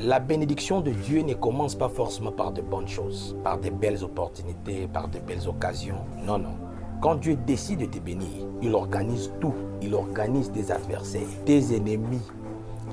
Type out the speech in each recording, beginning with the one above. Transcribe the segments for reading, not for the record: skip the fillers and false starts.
La bénédiction de Dieu ne commence pas forcément par de bonnes choses, par de belles opportunités, par de belles occasions. Non, non. Quand Dieu décide de te bénir, il organise tout. Il organise tes adversaires, tes ennemis.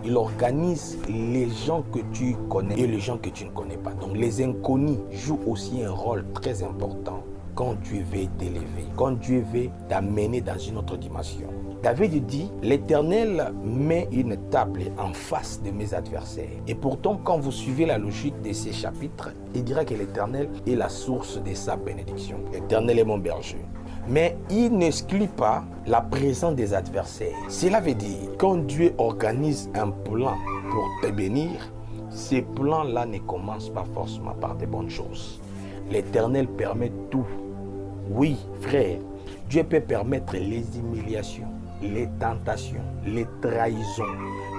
Il organise les gens que tu connais et les gens que tu ne connais pas. Donc les inconnus jouent aussi un rôle très important quand Dieu veut t'élever, quand Dieu veut t'amener dans une autre dimension. David dit, l'Éternel met une table en face de mes adversaires. Et pourtant, quand vous suivez la logique de ces chapitres, il dira que l'Éternel est la source de sa bénédiction. L'Éternel est mon berger. Mais il n'exclut pas la présence des adversaires. Cela veut dire, quand Dieu organise un plan pour te bénir, ces plans-là ne commencent pas forcément par de bonnes choses. L'Éternel permet tout. Oui, frère, Dieu peut permettre les humiliations, les tentations, les trahisons,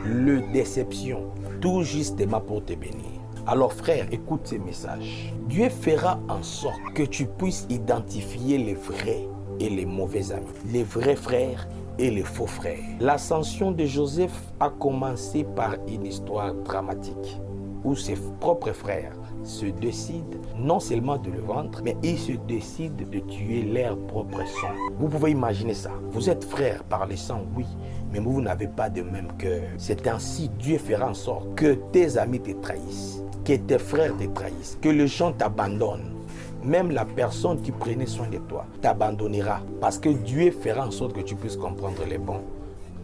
les déceptions, tout justement pour te bénir. Alors frère, écoute ces messages. Dieu fera en sorte que tu puisses identifier les vrais et les mauvais amis, les vrais frères et les faux frères. L'ascension de Joseph a commencé par une histoire dramatique où ses propres frères se décident non seulement de le vendre, mais ils se décident de tuer leur propre sang. Vous pouvez imaginer ça. Vous êtes frères par le sang, oui, mais vous n'avez pas de même cœur. C'est ainsi Dieu fera en sorte que tes amis te trahissent, que tes frères te trahissent, que les gens t'abandonnent. Même la personne qui prenait soin de toi t'abandonnera parce que Dieu fera en sorte que tu puisses comprendre les bons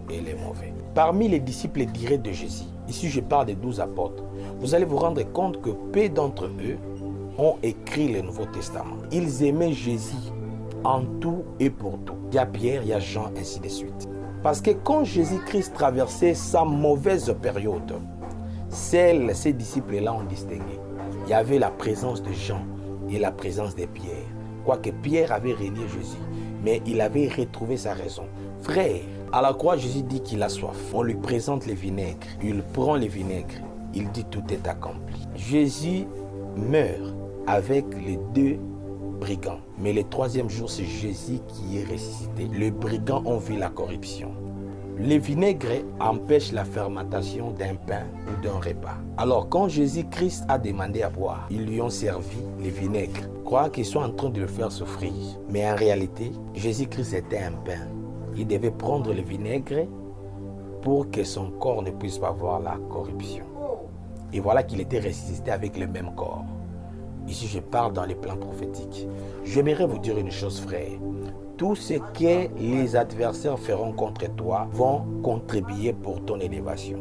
et les mauvais. Parmi les disciples directs de Jésus, ici je parle des 12 apôtres, vous allez vous rendre compte que peu d'entre eux ont écrit le Nouveau Testament. Ils aimaient Jésus en tout et pour tout. Il y a Pierre, il y a Jean, ainsi de suite. Parce que quand Jésus-Christ traversait sa mauvaise période, ces disciples-là ont distingué. Il y avait la présence de Jean et la présence de Pierre. Quoique Pierre avait renié Jésus, mais il avait retrouvé sa raison. Frère, à la croix, Jésus dit qu'il a soif. On lui présente le vinaigre. Il prend le vinaigre. Il dit tout est accompli. Jésus meurt avec les deux brigands. Mais le troisième jour, c'est Jésus qui est ressuscité. Les brigands ont vu la corruption. Le vinaigre empêche la fermentation d'un pain ou d'un repas. Alors, quand Jésus-Christ a demandé à boire, ils lui ont servi le vinaigre. Croire qu'ils sont en train de le faire souffrir. Mais en réalité, Jésus-Christ était un pain. Il devait prendre le vinaigre pour que son corps ne puisse pas voir la corruption. Et voilà qu'il était ressuscité avec le même corps. Ici, je parle dans les plans prophétiques. J'aimerais vous dire une chose, frère. Tout ce que les adversaires feront contre toi vont contribuer pour ton élévation.